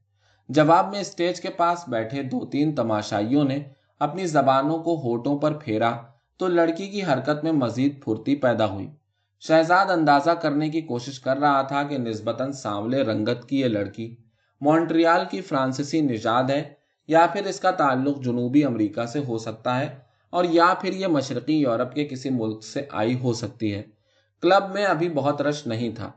जवाब में स्टेज के पास बैठे 2-3 तमाशाइयों ने अपनी जबानों को होठों पर फेरा तो लड़की की हरकत में मजीद फुर्ती पैदा हुई। शहजाद अंदाजा करने की कोशिश कर रहा था कि निस्बतन सांवले रंगत की यह लड़की मॉन्ट्रियाल की फ्रांसीसी निजाद है या फिर इसका ताल्लुक जनूबी अमेरिका से हो सकता है और या फिर यह मशरकी यूरोप के किसी मुल्क से आई हो सकती है। क्लब में अभी बहुत रश नहीं था।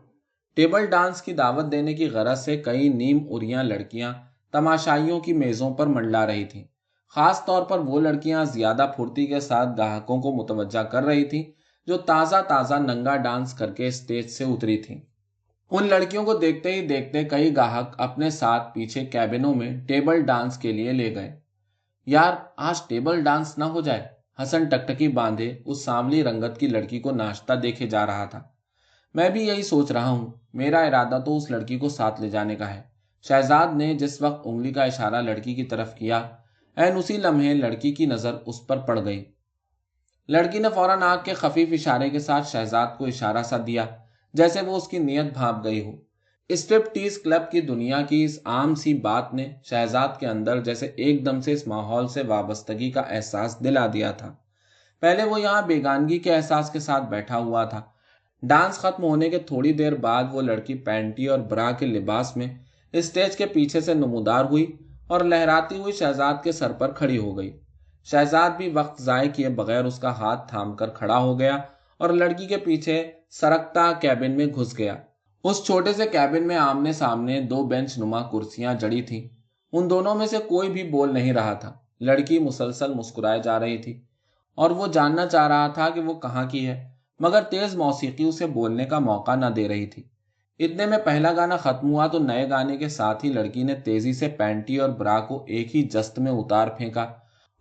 टेबल डांस की दावत देने की गरज से कई नीम उरियां लड़कियां तमाशाइयों की मेजों पर मंडला रही थीं। खास तौर पर वो लड़कियां ज्यादा फुर्ती के साथ ग्राहकों को मुतवज्जा कर रही थीं जो ताज़ा ताज़ा नंगा डांस करके स्टेज से उतरी थीं। उन लड़कियों को देखते ही देखते कई ग्राहक अपने साथ पीछे कैबिनों में टेबल डांस के लिए ले गए। यार, आज टेबल डांस ना हो जाए, हसन टकटकी बांधे उस सांवली रंगत की लड़की को नाचता देखे जा रहा था। मैं भी यही सोच रहा हूं, मेरा इरादा तो उस लड़की को साथ ले जाने का है। शहजाद ने जिस वक्त उंगली का इशारा लड़की की तरफ किया, ऐन उसी लम्हे लड़की की नजर उस पर पड़ गई। लड़की ने फौरन आंख के खफीफ इशारे के साथ शहजाद को इशारा सा दिया, जैसे वो उसकी नीयत भांप गई हो। स्ट्रिप टीज क्लब की दुनिया की इस आम सी बात ने शहजाद के अंदर जैसे एकदम से इस माहौल से वाबस्तगी का एहसास दिला दिया था। पहले वो यहाँ बेगानगी के एहसास के साथ बैठा हुआ था। डांस खत्म होने के थोड़ी देर बाद वो लड़की पैंटी और ब्रा के लिबास में स्टेज के पीछे से नमूदार हुई और लहराती हुई शहजाद के सर पर खड़ी हो गई। शहजाद भी वक्त जाए किए बगैर उसका हाथ थाम कर खड़ा हो गया और लड़की के पीछे सरकता कैबिन में घुस गया। उस छोटे से कैबिन में आमने सामने 2 बेंच नुमा कुर्सियां जड़ी थीं। उन दोनों में से कोई भी बोल नहीं रहा था। लड़की मुसलसल मुस्कुराए जा रही थी और वो जानना चाह रहा था कि वो कहाँ की है, मगर तेज मौसीकी उसे बोलने का मौका न दे रही थी। इतने में पहला गाना खत्म हुआ तो नए गाने के साथ ही लड़की ने तेजी से पैंटी और ब्रा को एक ही जस्त में उतार फेंका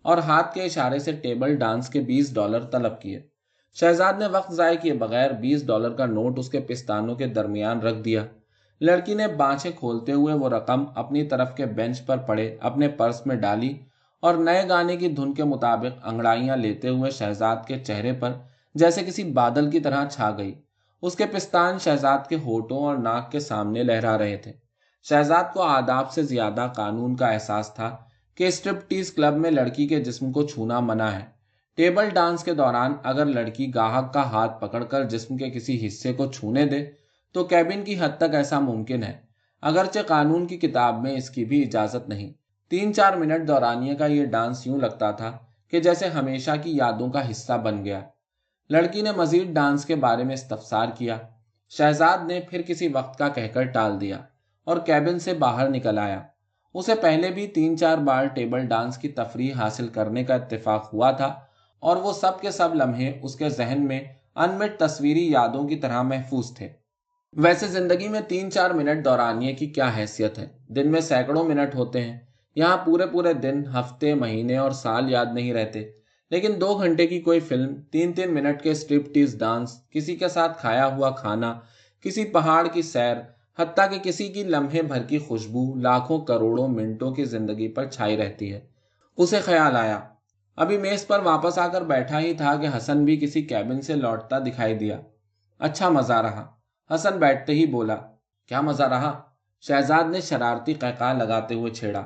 और हाथ के इशारे से टेबल डांस के $20 तलब किए। शहजाद ने वक्त जाए किए बगैर $20 का नोट उसके पिस्तानों के दरमियान रख दिया। लड़की ने बाँछें खोलते हुए वो रकम अपनी तरफ के बेंच पर पड़े अपने पर्स में डाली और नए गाने की धुन के मुताबिक अंगड़ाइयां लेते हुए शहजाद के चेहरे पर जैसे किसी बादल की तरह छा गई। उसके पिस्तान शहजाद के होठों और नाक के सामने लहरा रहे थे। शहजाद को आदाब से ज्यादा कानून का एहसास था कि स्ट्रिपटीज क्लब में लड़की के जिस्म को छूना मना है। टेबल डांस के दौरान अगर लड़की गाहक का हाथ पकड़कर जिस्म के किसी हिस्से को छूने दे तो कैबिन की हद तक ऐसा मुमकिन है, अगरचे कानून की किताब में इसकी भी इजाजत नहीं। 3-4 मिनट दौरानिए का ये डांस यूं लगता था कि जैसे हमेशा की यादों का हिस्सा बन गया। लड़की ने मजीद डांस के बारे में इस्तफसार किया। शहजाद ने फिर किसी वक्त का कहकर टाल दिया और कैबिन से बाहर निकल आया। उसे पहले भी 3-4 बार टेबल डांस की तफरीह हासिल करने का इत्तेफाक हुआ था और वो सब के सब लम्हे उसके जहन में अनमिट तस्वीरी यादों की तरह महफूज थे। वैसे जिंदगी में 3-4 मिनट दौरानिए की क्या हैसियत है, दिन में सैकड़ों मिनट होते हैं। यहाँ पूरे पूरे दिन, हफ्ते, महीने और साल याद नहीं रहते, लेकिन 2 घंटे की कोई फिल्म, 3-3 मिनट के स्ट्रिपटीज डांस, किसी के साथ खाया हुआ खाना, किसी पहाड़ की सैर, हत्ता कि किसी की लम्हे भर की खुशबू लाखों करोड़ों मिनटों की जिंदगी पर छाई रहती है। उसे ख्याल आया, अभी मेज पर वापस आकर बैठा ही था कि हसन भी किसी कैबिन से लौटता दिखाई दिया। अच्छा मजा रहा, हसन बैठते ही बोला। क्या मजा रहा? शहजाद ने शरारती कहका लगाते हुए छेड़ा।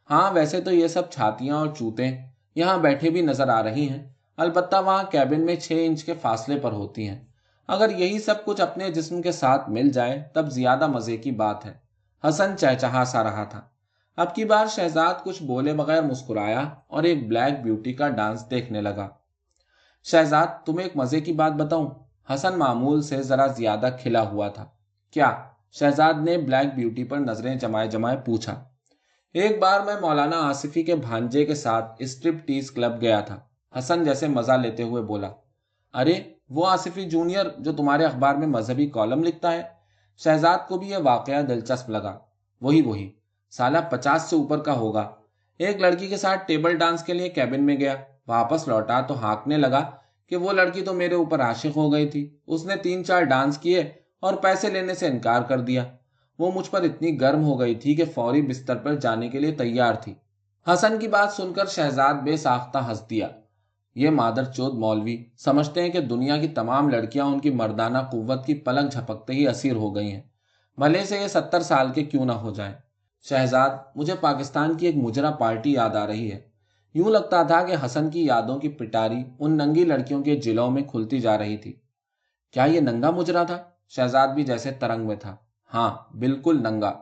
हाँ, वैसे तो ये सब छातियां और चूतें यहाँ बैठे भी नजर आ रही हैं, अलबत्ता वहां कैबिन में 6 इंच के फासले पर होती हैं। अगर यही सब कुछ अपने जिस्म के साथ मिल जाए तब ज्यादा मजे की बात है। हसन चहचहा सा रहा था। अब की बार शहजाद कुछ बोले बगैर मुस्कुराया और एक ब्लैक ब्यूटी का डांस देखने लगा। शहजाद, तुम्हें एक मजे की बात बताऊं? हसन मामूल से जरा ज्यादा खिला हुआ था। क्या? शहजाद ने ब्लैक ब्यूटी पर नजरें जमाए जमाए पूछा। एक बार मैं मौलाना आसिफी के भांजे के साथ स्ट्रिप टीज क्लब गया था। हसन जैसे मजा लेते हुए बोला। अरे, वो आसिफी जूनियर जो तुम्हारे अखबार में मजहबी कॉलम लिखता है? शहजाद को भी यह वाकया दिलचस्प लगा। वही साला 50 से ऊपर का होगा। एक लड़की के साथ टेबल डांस के लिए कैबिन में गया, वापस लौटा तो हाँकने लगा कि वो लड़की तो मेरे ऊपर आशिक हो गई थी। उसने 3-4 डांस किए और पैसे लेने से इनकार कर दिया। वो मुझ पर इतनी गर्म हो गई थी कि फौरी बिस्तर पर जाने के लिए तैयार थी। हसन की बात सुनकर शहजाद बेसाख्ता हंस दिया। ये मादरचोद मौलवी समझते हैं कि दुनिया की तमाम लड़कियां उनकी मर्दाना कुव्वत की पलक झपकते ही असीर हो गई हैं, भले से ये 70 साल के क्यों ना हो जाएं। शहजाद, मुझे पाकिस्तान की एक मुजरा पार्टी याद आ रही है। यूं लगता था कि हसन की यादों की पिटारी उन नंगी लड़कियों के जिलों में खुलती जा रही थी। क्या ये नंगा मुजरा था? शहजाद भी जैसे तरंग में था। हाँ, बिल्कुल नंगा।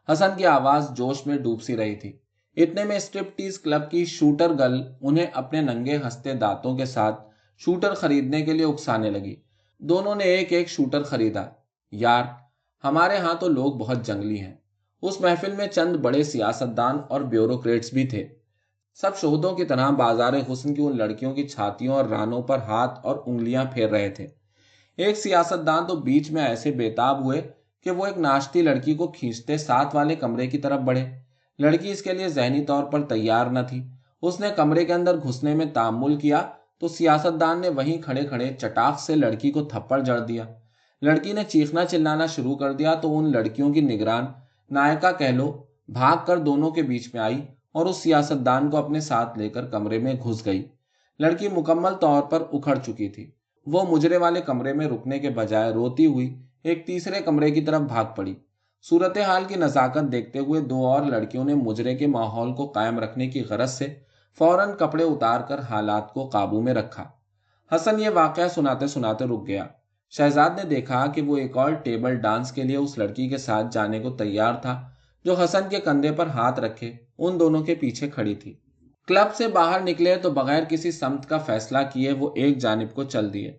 हसन की आवाज जोश में डूब सी रही थी। इतने में स्ट्रिपटीज क्लब की शूटर गर्ल उन्हें अपने नंगे हंसते दांतों के साथ शूटर खरीदने के लिए उकसाने लगी। दोनों ने एक एक शूटर खरीदा। यार, हमारे यहाँ तो लोग बहुत जंगली हैं। उस महफिल में चंद बड़े सियासतदान और ब्यूरोक्रेट्स भी थे। सब शोहदों की तरह बाजार हुस्न की उन लड़कियों की छातियों और रानों पर हाथ और उंगलियां फेर रहे थे। एक सियासतदान तो बीच में ऐसे बेताब हुए कि वो एक नाचती लड़की को खींचते साथ वाले कमरे की तरफ बढ़े। लड़की इसके लिए जहनी तौर पर तैयार न थी। उसने कमरे के अंदर घुसने में तामुल किया तो सियासतदान ने वहीं खड़े खड़े चटाक से लड़की को थप्पड़ जड़ दिया। लड़की ने चीखना चिल्लाना शुरू कर दिया तो उन लड़कियों की निगरान, नायिका कह लो, भाग कर दोनों के बीच में आई और उस सियासतदान को अपने साथ लेकर कमरे में घुस गई। लड़की मुकम्मल तौर पर उखड़ चुकी थी। वो मुजरे वाले कमरे में रुकने के बजाय रोती हुई एक तीसरे कमरे की तरफ भाग पड़ी। सूरत हाल की नजाकत देखते हुए दो और लड़कियों ने मुजरे के माहौल को कायम रखने की गरज से फौरन कपड़े उतारकर हालात को काबू में रखा। हसन ये वाकया सुनाते सुनाते रुक गया। शहजाद ने देखा कि वो एक और टेबल डांस के लिए उस लड़की के साथ जाने को तैयार था जो हसन के कंधे पर हाथ रखे उन दोनों के पीछे खड़ी थी। क्लब से बाहर निकले तो बगैर किसी समत का फैसला किए वो एक जानिब को चल दिए।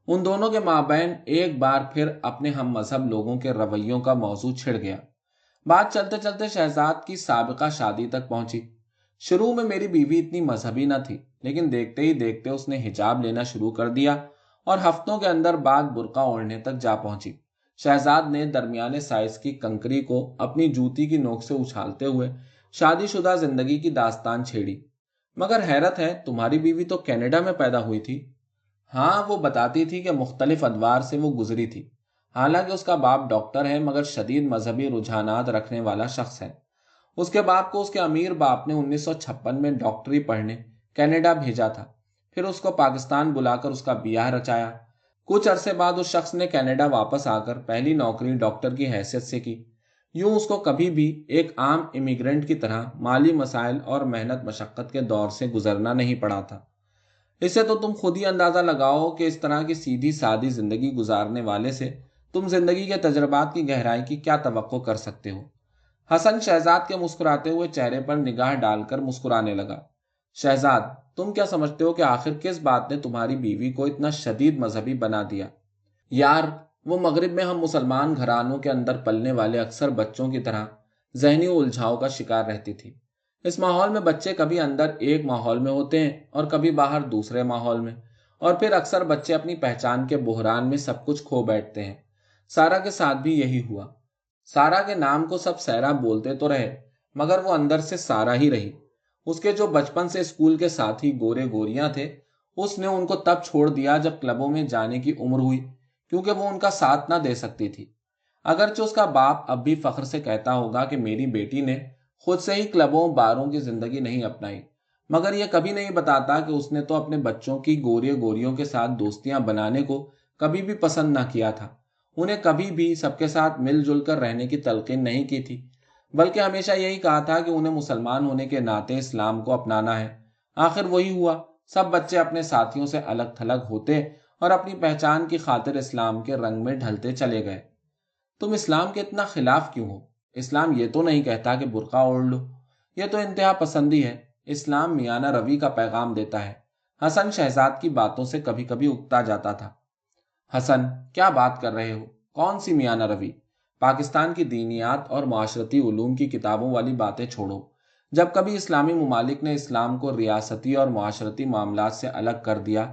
उन दोनों के माबैन एक बार फिर अपने हम मजहब लोगों के रवैयों का मौजू छिड़ गया। बात चलते चलते शहजाद की साबिका शादी तक पहुंची। शुरू में मेरी बीवी इतनी मजहबी न थी, लेकिन देखते ही देखते उसने हिजाब लेना शुरू कर दिया और हफ्तों के अंदर बात बुर्का ओढ़ने तक जा पहुंची। शहजाद ने दरमियाने साइज की कंकरी को अपनी जूती की नोक से उछालते हुए शादीशुदा जिंदगी की दास्तान छेड़ी। मगर हैरत है, तुम्हारी बीवी तो कनाडा में पैदा हुई थी। हाँ, वो बताती थी कि मुख्तलिफ अदवार से वो गुजरी थी। हालांकि उसका बाप डॉक्टर है मगर शदीद मजहबी रुझानात रखने वाला शख्स है। उसके बाप को उसके अमीर बाप ने 1956 में डॉक्टरी पढ़ने कनाडा भेजा था। फिर उसको पाकिस्तान बुलाकर उसका ब्याह रचाया। कुछ अरसे बाद उस शख्स ने कनाडा वापस आकर पहली नौकरी डॉक्टर की हैसियत से की। यूं उसको कभी भी एक आम इमिग्रेंट की तरह माली मसाइल और मेहनत मशक्कत के दौर से गुजरना नहीं पड़ा था। इससे तो तुम खुद ही अंदाजा लगाओ कि इस तरह की सीधी सादी जिंदगी गुजारने वाले से तुम जिंदगी के तजर्बात की गहराई की क्या तवक्को कर सकते हो। हसन शहजाद के मुस्कुराते हुए चेहरे पर निगाह डालकर मुस्कुराने लगा। शहजाद, तुम क्या समझते हो कि आखिर किस बात ने तुम्हारी बीवी को इतना शदीद मजहबी बना दिया? यार, वो मगरिब में हम मुसलमान घरानों के अंदर पलने वाले अक्सर बच्चों की तरह जहनी उलझाव का शिकार रहती थी। इस माहौल में बच्चे कभी अंदर एक माहौल में होते हैं और कभी बाहर दूसरे माहौल में, और फिर अक्सर बच्चे अपनी पहचान के बुहरान में सब कुछ खो बैठते हैं। सारा के साथ भी यही हुआ। सारा के नाम को सब सैरा बोलते तो रहे, मगर वो अंदर से सारा ही रही। उसके जो बचपन से स्कूल के साथी गोरे गोरियां थे, उसने उनको तब छोड़ दिया जब क्लबों में जाने की उम्र हुई, क्योंकि वो उनका साथ ना दे सकती थी। अगरचे उसका बाप अब भी फख्र से कहता होगा कि मेरी बेटी ने खुद से ही क्लबों बारों की जिंदगी नहीं अपनाई, मगर यह कभी नहीं बताता कि उसने तो अपने बच्चों की गोरियों गोरियों के साथ दोस्तियां बनाने को कभी भी पसंद ना किया था। उन्हें कभी भी सबके साथ मिलजुल कर रहने की तलकीन नहीं की थी, बल्कि हमेशा यही कहा था कि उन्हें मुसलमान होने के नाते इस्लाम को अपनाना है। आखिर वही हुआ। सब बच्चे अपने साथियों से अलग थलग होते और अपनी पहचान की खातिर इस्लाम के रंग में ढलते चले गए। तुम इस्लाम के इतना खिलाफ क्यों हो? इस्लाम ये तो नहीं कहता कि बुर्का ओढ़ लो। ये तो इंतहा पसंदी है। इस्लाम मियाना रवि का पैगाम देता है। हसन शहजाद की बातों से कभी कभी उकता जाता था। हसन, क्या बात कर रहे हो? कौन सी मियाना रवि? पाकिस्तान की दीनियात और माशरती उलूम की किताबों वाली बातें छोड़ो। जब कभी इस्लामी मुमालिक ने इस्लाम को रियासती और माशरती मामलात से अलग कर दिया,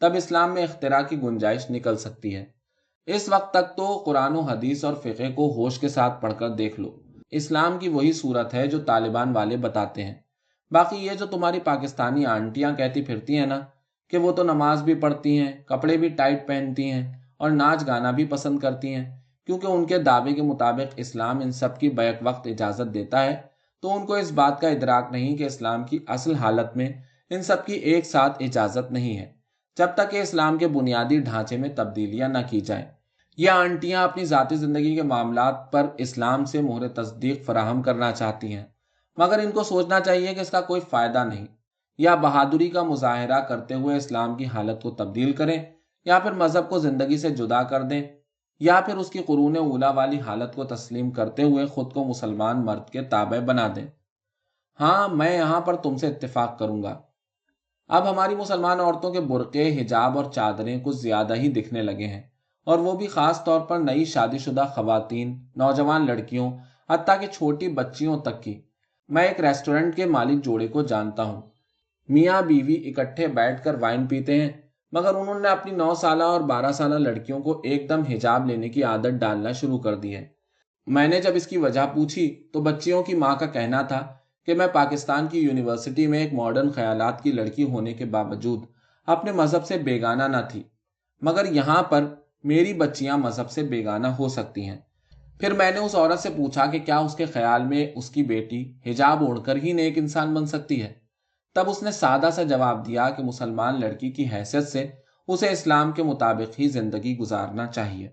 तब इस्लाम में इख्तिरा की गुंजाइश निकल सकती है। इस वक्त तक तो कुरान और हदीस और फ़िक़्ह को होश के साथ पढ़कर देख लो। इस्लाम की वही सूरत है जो तालिबान वाले बताते हैं। बाकी ये जो तुम्हारी पाकिस्तानी आंटियां कहती फिरती हैं ना कि वो तो नमाज भी पढ़ती हैं, कपड़े भी टाइट पहनती हैं और नाच गाना भी पसंद करती हैं, क्योंकि उनके दावे के मुताबिक इस्लाम इन सब की बैक वक्त इजाज़त देता है, तो उनको इस बात का इदराक नहीं कि इस्लाम की असल हालत में इन सब की एक साथ इजाज़त नहीं है, जब तक कि इस्लाम के बुनियादी ढांचे में तब्दीलियां न की जाएं। یہ आंटियां अपनी ذाती जिंदगी के मामलात पर इस्लाम से मोहर तस्दीक फराहम करना चाहती हैं, मगर इनको सोचना चाहिए कि इसका कोई फायदा नहीं। या बहादुरी का मुजाहरा करते हुए इस्लाम की हालत को तब्दील करें, या फिर मजहब को जिंदगी से जुदा कर दें, या फिर उसकी कुरून उला वाली हालत को तस्लीम करते हुए खुद को मुसलमान मर्द के ताबे बना दें। हाँ, मैं यहाँ पर तुमसे इत्तेफाक करूंगा। अब हमारी मुसलमान औरतों के बुर्के, हिजाब और चादरें कुछ ज्यादा ही दिखने लगे हैं, और वो भी खास तौर पर नई शादीशुदा खवातीन, नौजवान लड़कियों, हत्ता कि छोटी बच्चियों तक की। मैं एक रेस्टोरेंट के मालिक जोड़े को जानता हूँ। मियाँ बीवी इकट्ठे बैठकर वाइन पीते हैं, मगर उन्होंने अपनी 9 साला और 12 साला लड़कियों को एकदम हिजाब लेने की आदत डालना शुरू कर दी है। मैंने जब इसकी वजह पूछी तो बच्चियों की माँ का कहना था कि मैं पाकिस्तान की यूनिवर्सिटी में एक मॉडर्न ख्यालात की लड़की होने के बावजूद अपने मजहब से बेगाना न थी, मगर यहाँ पर मेरी बच्चियां मजहब से बेगाना हो सकती हैं। फिर मैंने उस औरत से पूछा कि क्या उसके ख्याल में उसकी बेटी हिजाब ओढ़कर ही नेक इंसान बन सकती है। तब उसने सादा सा जवाब दिया कि मुसलमान लड़की की हैसियत से उसे इस्लाम के मुताबिक ही जिंदगी गुजारना चाहिए।